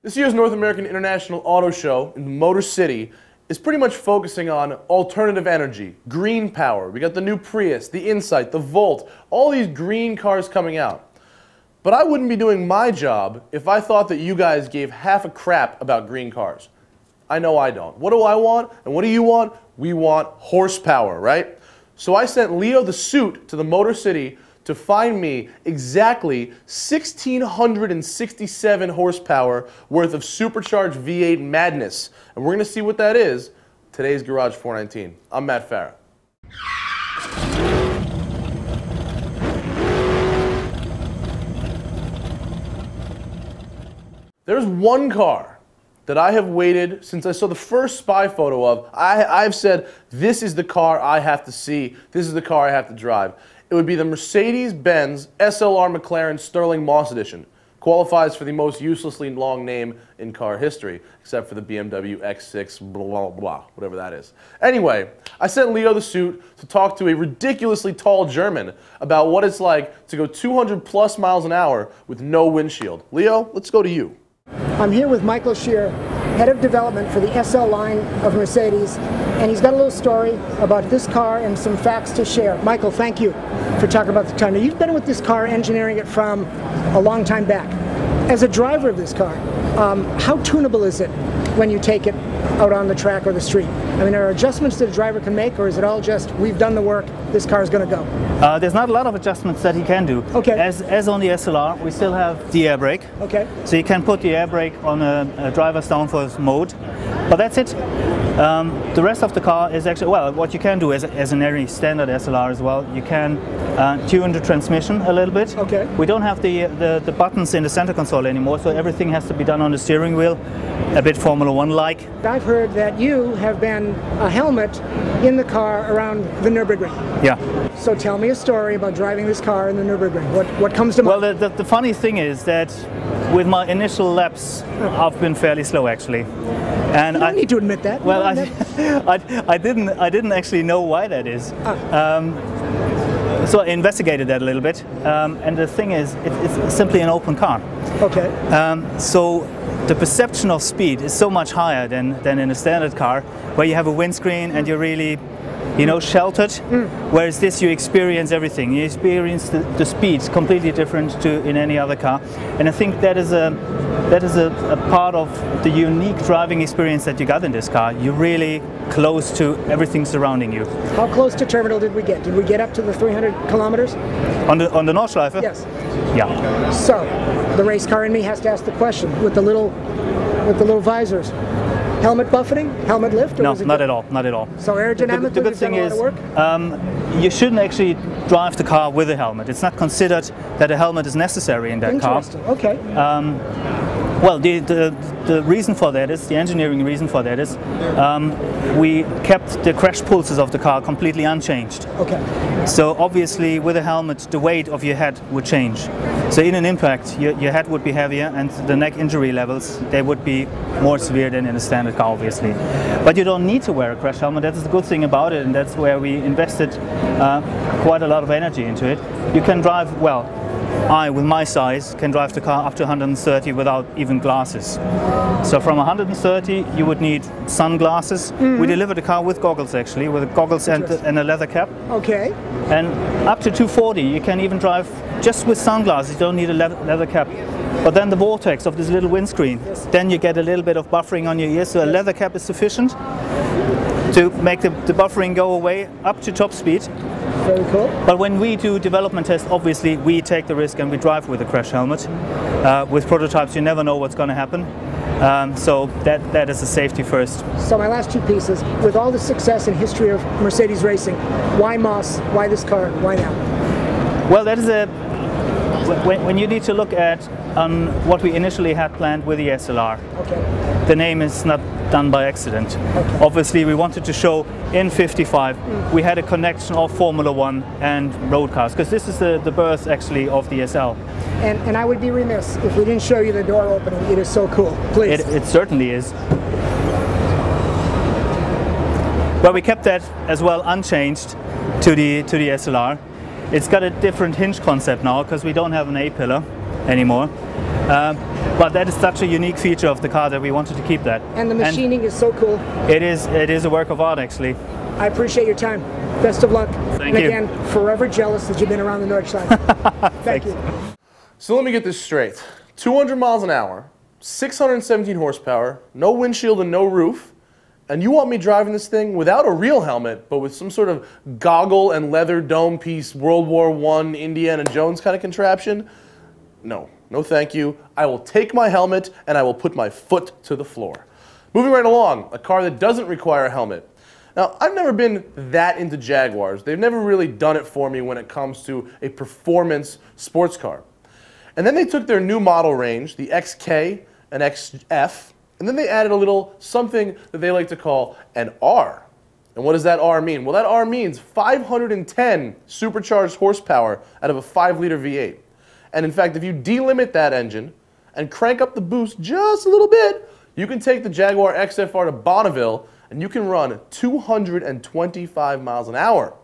This year's North American International Auto Show in Motor City is pretty much focusing on alternative energy, green power. We got the new Prius, the Insight, the Volt, all these green cars coming out. But I wouldn't be doing my job if I thought that you guys gave half a crap about green cars. I know I don't. What do I want and what do you want? We want horsepower, right? So I sent Leo the suit to the Motor City to find me exactly 1,667 horsepower worth of supercharged V8 madness. And we're going to see what that is. Today's Garage 419. I'm Matt Farah. There's one car that I have waited since I saw the first spy photo of. I've said, this is the car I have to see. This is the car I have to drive. It would be the Mercedes-Benz SLR McLaren Sterling Moss Edition. Qualifies for the most uselessly long name in car history, except for the BMW X6 blah blah blah, whatever that is. Anyway, I sent Leo the suit to talk to a ridiculously tall German about what it's like to go 200 plus miles an hour with no windshield. Leo, let's go to you. I'm here with Michael Scheer, Head of Development for the SL line of Mercedes, and he's got a little story about this car and some facts to share. Michael, thank you for talking about the car. Now, you've been with this car, engineering it from a long time back. As a driver of this car, how tunable is it when you take it out on the track or the street? I mean, are there adjustments that a driver can make, or is it all just, we've done the work, this car is going to go? There's not a lot of adjustments that he can do. Okay. As on the SLR, we still have the air brake. Okay. So you can put the air brake on a driver's downforce mode, but that's it. The rest of the car is actually, well, what you can do as in any standard SLR as well, you can tune the transmission a little bit. Okay. We don't have the buttons in the center console anymore, so everything has to be done on the steering wheel, a bit Formula One-like. I've heard that you have been a helmet in the car around the Nürburgring. Yeah. So tell me a story about driving this car in the Nürburgring. What comes to mind? Well, the funny thing is that with my initial laps, I've been fairly slow actually. And you don't need to admit that. Well, I didn't actually know why that is. So I investigated that a little bit, and the thing is, it's simply an open car. Okay. So the perception of speed is so much higher than in a standard car, where you have a windscreen and you're really, sheltered. Whereas this, you experience everything. You experience the speeds completely different to in any other car, and I think that is a part of the unique driving experience that you got in this car. You're really close to everything surrounding you. How close to terminal did we get? Did we get up to the 300 kilometers? On the Nordschleife? Yes. Yeah. So the race car in me has to ask the question with the little visors. Helmet buffeting? Helmet lift? Or no, was it not at all. Not at all. So aerodynamically, the good thing is, work? You shouldn't actually drive the car with a helmet. It's not considered that a helmet is necessary in that car. Interesting. Okay. Well, the reason for that is, the engineering reason for that is, we kept the crash pulses of the car completely unchanged. Okay. So obviously with a helmet, the weight of your head would change. So in an impact, your head would be heavier and the neck injury levels, they would be more severe than in a standard car, obviously. But you don't need to wear a crash helmet. That's the good thing about it, and that's where we invested quite a lot of energy into it. You can drive, well, I, with my size, can drive the car up to 130 without even glasses. So from 130, you would need sunglasses. We deliver the car with goggles, actually, with goggles and a leather cap. Okay. And up to 240, you can even drive just with sunglasses. You don't need a leather cap. But then the vortex of this little windscreen, then you get a little bit of buffering on your ears, so a leather cap is sufficient to make the buffering go away up to top speed. Very cool. But when we do development tests, obviously we take the risk and we drive with a crash helmet. With prototypes, you never know what's going to happen. So that is a safety first. So my last two pieces, with all the success and history of Mercedes racing, why Moss, why this car, why now? Well, that is when you need to look at what we initially had planned with the SLR. Okay. The name is not done by accident. Okay. Obviously we wanted to show in 55 we had a connection of Formula One and road cars, because this is the birth actually of the SL. And I would be remiss if we didn't show you the door opening. It is so cool. Please. It certainly is. But we kept that as well unchanged to the SLR. It's got a different hinge concept now because we don't have an A-pillar anymore. But that is such a unique feature of the car that we wanted to keep that. And the machining is so cool. It is a work of art, actually. I appreciate your time. Best of luck. Thank and you. again, forever jealous that you've been around the north side. Thank you. So let me get this straight. 200 miles an hour, 617 horsepower, no windshield and no roof, and you want me driving this thing without a real helmet, but with some sort of goggle and leather dome piece, World War I, Indiana Jones kind of contraption? No, no thank you. I will take my helmet and I will put my foot to the floor. Moving right along, a car that doesn't require a helmet. Now, I've never been that into Jaguars. They've never really done it for me when it comes to a performance sports car. And then they took their new model range, the XK and XF, and then they added a little something that they like to call an R. And what does that R mean? Well, that R means 510 supercharged horsepower out of a 5-liter V8. And in fact, if you delimit that engine and crank up the boost just a little bit, you can take the Jaguar XFR to Bonneville and you can run 225 miles an hour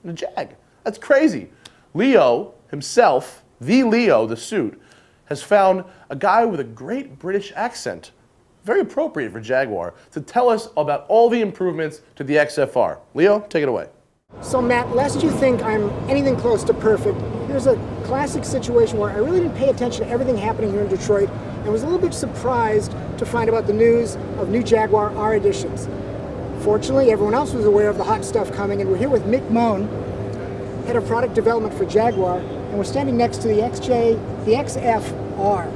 in a Jag. That's crazy. Leo himself, the Leo, the suit, has found a guy with a great British accent, very appropriate for Jaguar, to tell us about all the improvements to the XFR. Leo, take it away. So Matt, lest you think I'm anything close to perfect, here's a classic situation where I really didn't pay attention to everything happening here in Detroit and was a little bit surprised to find about the news of new Jaguar R editions. Fortunately, everyone else was aware of the hot stuff coming, and we're here with Mick Moan, head of product development for Jaguar, and we're standing next to the XFR,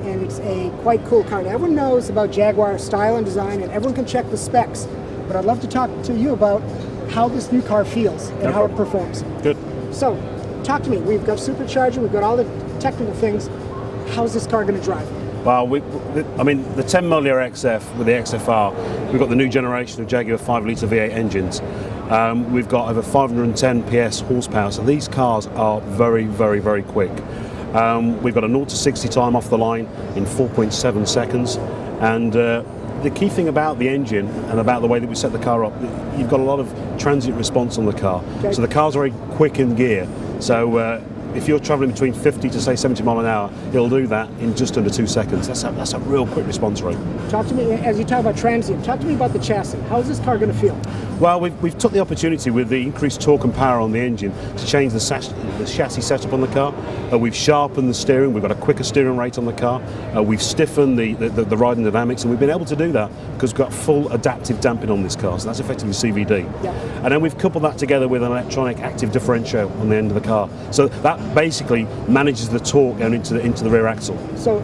and it's a quite cool car. Now, everyone knows about Jaguar style and design, and everyone can check the specs, but I'd love to talk to you about how this new car feels and how it performs. Good. So, talk to me. We've got supercharger, we've got all the technical things. How's this car going to drive? Well, I mean, the 10mm XF with the XFR, we've got the new generation of Jaguar 5-litre V8 engines. We've got over 510 PS horsepower, so these cars are very, very, very quick. We've got a 0 to 60 time off the line in 4.7 seconds, and the key thing about the engine and about the way that we set the car up, you've got a lot of transient response on the car. Okay. So the car's very quick in gear. So if you're travelling between 50 to say 70 mile an hour, it'll do that in just under 2 seconds. That's a real quick response rate. Talk to me, as you talk about transient, talk to me about the chassis. How's this car going to feel? Well, we've took the opportunity with the increased torque and power on the engine to change the chassis setup on the car. We've sharpened the steering, we've got a quicker steering rate on the car, we've stiffened the riding dynamics, and we've been able to do that because we've got full adaptive damping on this car, so that's effectively CVD. Yeah. And then we've coupled that together with an electronic active differential on the end of the car. So that basically manages the torque going into the rear axle. So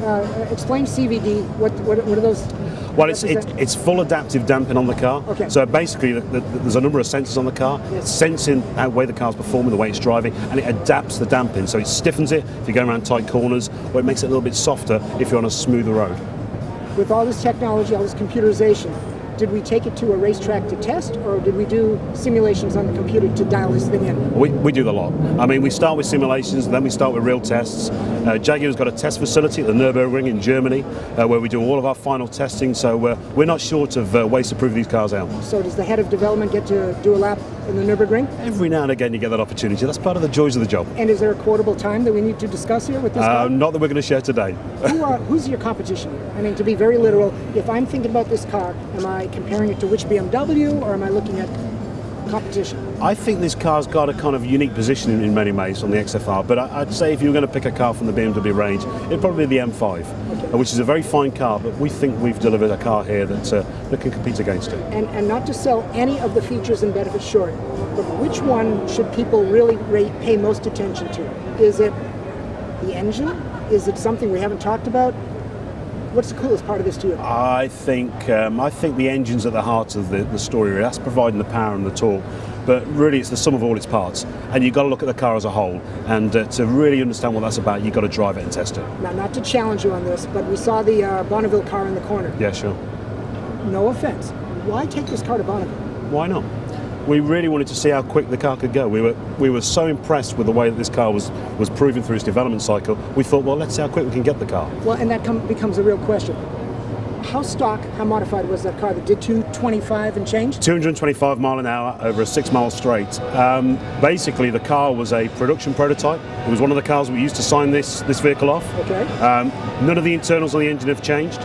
explain CVD, what are those? Well, it's full adaptive damping on the car. Okay. So basically, there's a number of sensors on the car, sensing the way the car's performing, the way it's driving, and it adapts the damping. So it stiffens it if you're going around tight corners, or it makes it a little bit softer if you're on a smoother road. With all this technology, all this computerization, did we take it to a racetrack to test, or did we do simulations on the computer to dial this thing in? We do the lot. I mean, we start with simulations, then we start with real tests. Jaguar's got a test facility at the Nürburgring in Germany, where we do all of our final testing, so we're not short of ways to prove these cars out. So does the head of development get to do a lap in the Nürburgring? Every now and again you get that opportunity. That's part of the joys of the job. And is there a quotable time that we need to discuss here with this car? Not that we're going to share today. Who's your competition here? I mean, to be very literal, if I'm thinking about this car, am I comparing it to which BMW, or am I looking at competition? I think this car's got a kind of unique position in many ways on the XFR, but I'd say if you were going to pick a car from the BMW range, it'd probably be the M5, which is a very fine car, but we think we've delivered a car here that can compete against it. And not to sell any of the features and benefits short, but which one should people really pay most attention to? Is it the engine? Is it something we haven't talked about? What's the coolest part of this to you? I think the engine's at the heart of the story. That's providing the power and the torque, but really it's the sum of all its parts. And you've got to look at the car as a whole, and to really understand what that's about, you've got to drive it and test it. Now, not to challenge you on this, but we saw the Bonneville car in the corner. Yeah, sure. No offense. Why take this car to Bonneville? Why not? We really wanted to see how quick the car could go. We were so impressed with the way that this car was proving through its development cycle. We thought, well, let's see how quick we can get the car. Well, and that becomes a real question. how stock, how modified was that car that did 225 and change? 225 mile an hour over a 6 mile straight. Basically, the car was a production prototype. It was one of the cars we used to sign this vehicle off. Okay. None of the internals on the engine have changed.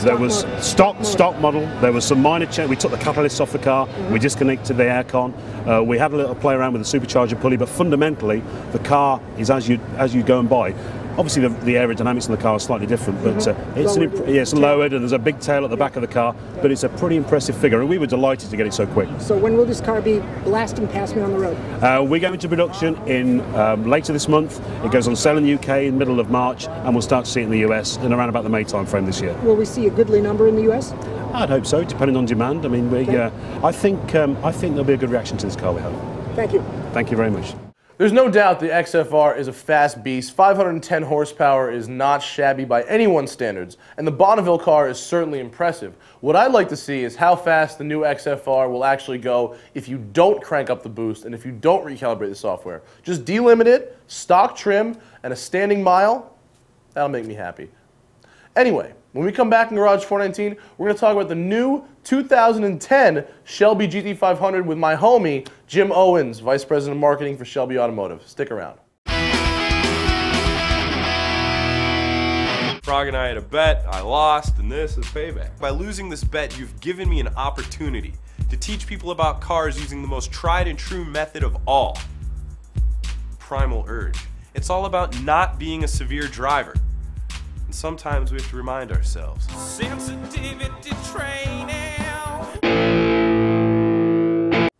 There was stock model. There was some minor change. We took the catalysts off the car. We disconnected the aircon. We had a little play around with the supercharger pulley, but fundamentally, the car is as you go and buy. Obviously, the aerodynamics in the car are slightly different, but it's lowered, and there's a big tail at the back of the car. But it's a pretty impressive figure, and we were delighted to get it so quick. So when will this car be blasting past me on the road? We go into production in later this month. It goes on sale in the UK in the middle of March, and we'll start to see it in the US in around about the May time frame this year. Will we see a goodly number in the US? I'd hope so, depending on demand. I mean, I think there'll be a good reaction to this car we have. Thank you. Thank you very much. There's no doubt the XFR is a fast beast. 510 horsepower is not shabby by anyone's standards, and the Bonneville car is certainly impressive. What I'd like to see is how fast the new XFR will actually go if you don't crank up the boost and if you don't recalibrate the software. Just delimit it, stock trim, and a standing mile. That'll make me happy. Anyway, when we come back in Garage 419, we're going to talk about the new 2010 Shelby GT500 with my homie, Jim Owens, Vice President of Marketing for Shelby Automotive. Stick around. Frog and I had a bet, I lost, and this is payback. By losing this bet, you've given me an opportunity to teach people about cars using the most tried and true method of all, primal urge. It's all about not being a severe driver. And sometimes we have to remind ourselves. Sensitivity training.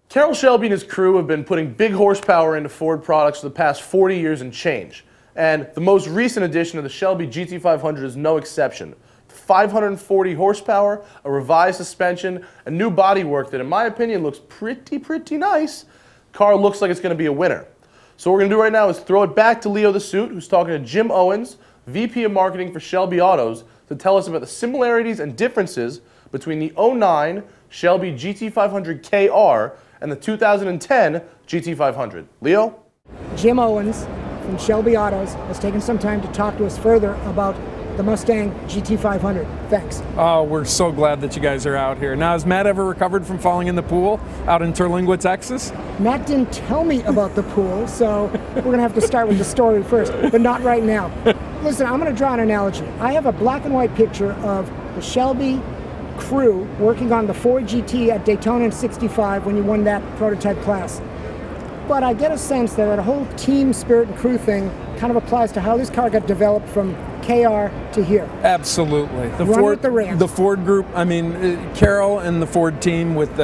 Carroll Shelby and his crew have been putting big horsepower into Ford products for the past 40 years and change. And the most recent addition of the Shelby GT500 is no exception. 540 horsepower, a revised suspension, a new bodywork that in my opinion looks pretty nice. Car looks like it's going to be a winner. So what we're going to do right now is throw it back to Leo the Suit, who's talking to Jim Owens, VP of Marketing for Shelby Autos, to tell us about the similarities and differences between the 09 Shelby GT500 KR and the 2010 GT500. Leo? Jim Owens from Shelby Autos has taken some time to talk to us further about the Mustang GT500. Thanks. Oh, we're so glad that you guys are out here. Now, has Matt ever recovered from falling in the pool out in Terlingua, Texas? Matt didn't tell me about the pool, so we're going to have to start with the story first, but not right now. Listen, I'm going to draw an analogy. I have a black and white picture of the Shelby crew working on the Ford GT at Daytona in '65 when you won that prototype class. But I get a sense that that whole team spirit and crew thing kind of applies to how this car got developed from KR to here. Absolutely. The Ford group, I mean, Carroll and the Ford team with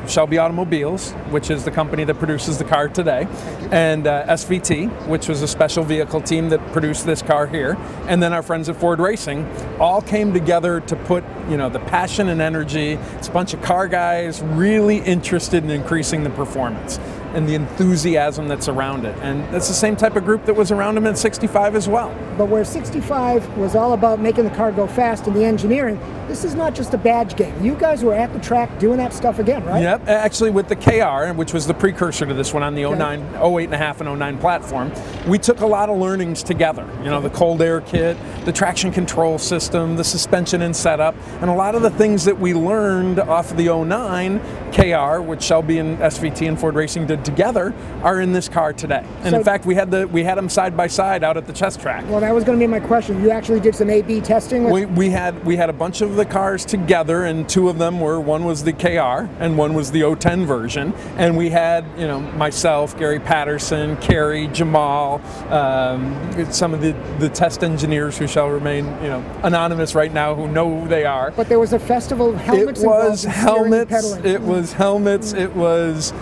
Shelby Automobiles, which is the company that produces the car today, and SVT, which was a special vehicle team that produced this car here, and then our friends at Ford Racing, all came together to put, you know, the passion and energy. It's a bunch of car guys really interested in increasing the performance and the enthusiasm that's around it. And that's the same type of group that was around them in '65 as well. But where '65 was all about making the car go fast and the engineering, this is not just a badge game. You guys were at the track doing that stuff again, right? Yep, actually with the KR, which was the precursor to this one on the 08.5 and 09 platform, we took a lot of learnings together. You know, the cold air kit, the traction control system, the suspension and setup, and a lot of the things that we learned off of the 09 KR, which Shelby and SVT and Ford Racing did together, are in this car today. And so, in fact, we had them side by side out at the test track. Well, that was going to be my question. You actually did some A/B testing? We had a bunch of the cars together, and two of them were, one was the KR and one was the 010 version, and we had, you know, myself, Gary Patterson, Kerry, Jamal, some of the test engineers who shall remain, you know, anonymous right now, who know who they are. But there was a festival of helmets. It was helmets. It was helmets. It was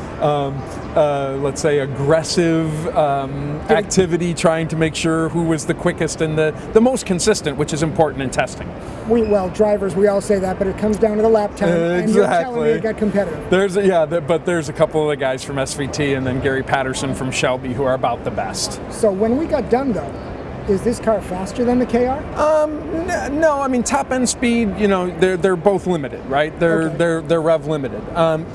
let's say aggressive activity, trying to make sure who was the quickest and the most consistent, which is important in testing. Well, drivers, we all say that, but it comes down to the lap time. Exactly. And you're telling me it got competitive. But there's a couple of the guys from SVT and then Gary Patterson from Shelby who are about the best. So when we got done, though, is this car faster than the KR? No, I mean top end speed. You know, they're both limited, right? They're rev limited.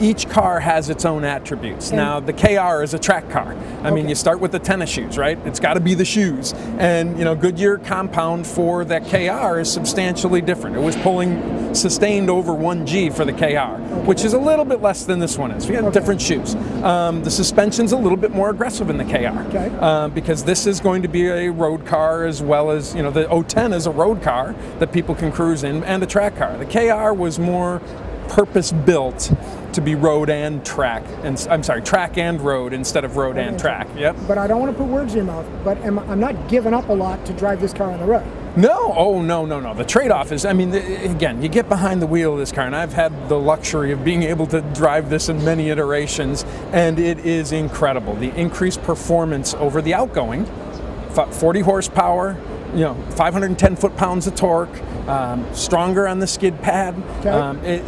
Each car has its own attributes. Now the KR is a track car. I mean, you start with the tennis shoes, right? It's got to be the shoes, and you know, Goodyear compound for that KR is substantially different. It was pulling sustained over 1G for the KR, which is a little bit less than this one is. We have different shoes. The suspension's a little bit more aggressive in the KR because this is going to be a road car as well as, you know, the 010 is a road car that people can cruise in, and a track car. The KR was more purpose-built to be road and track, and I'm sorry, track and road instead of road and track. Yep. But I don't want to put words in your mouth, but I'm not giving up a lot to drive this car on the road. No, oh no. The trade-off is, I mean, again, you get behind the wheel of this car, and I've had the luxury of being able to drive this in many iterations, and it is incredible. The increased performance over the outgoing, 40 horsepower, you know, 510 foot-pounds of torque, stronger on the skid pad.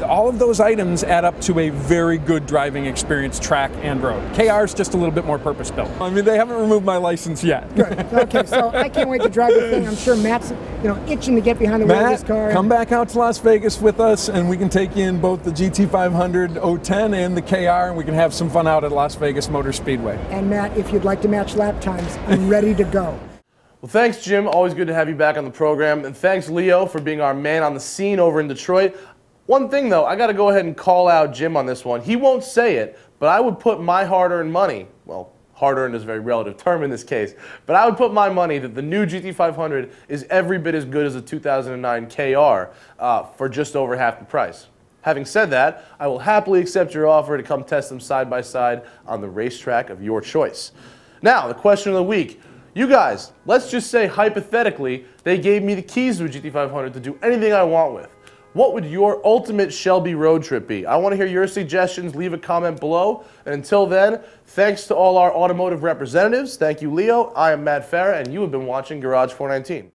All of those items add up to a very good driving experience, track and road. KR's just a little bit more purpose-built. I mean, they haven't removed my license yet. Good. Okay, so I can't wait to drive the thing. I'm sure Matt's, you know, itching to get behind the wheel of this car. Come back out to Las Vegas with us, and we can take you in both the GT500 010 and the KR, and we can have some fun out at Las Vegas Motor Speedway. And Matt, if you'd like to match lap times, I'm ready to go. Well, thanks, Jim. Always good to have you back on the program. And thanks, Leo, for being our man on the scene over in Detroit. One thing, though, I got to go ahead and call out Jim on this one. He won't say it, but I would put my hard-earned money, well, hard-earned is a very relative term in this case, but I would put my money that the new GT500 is every bit as good as the 2009 KR for just over half the price. Having said that, I will happily accept your offer to come test them side by side on the racetrack of your choice. Now, the question of the week. You guys, let's just say hypothetically they gave me the keys to a GT500 to do anything I want with. What would your ultimate Shelby road trip be? I want to hear your suggestions. Leave a comment below. And until then, thanks to all our automotive representatives. Thank you, Leo. I am Matt Farah, and you have been watching Garage419.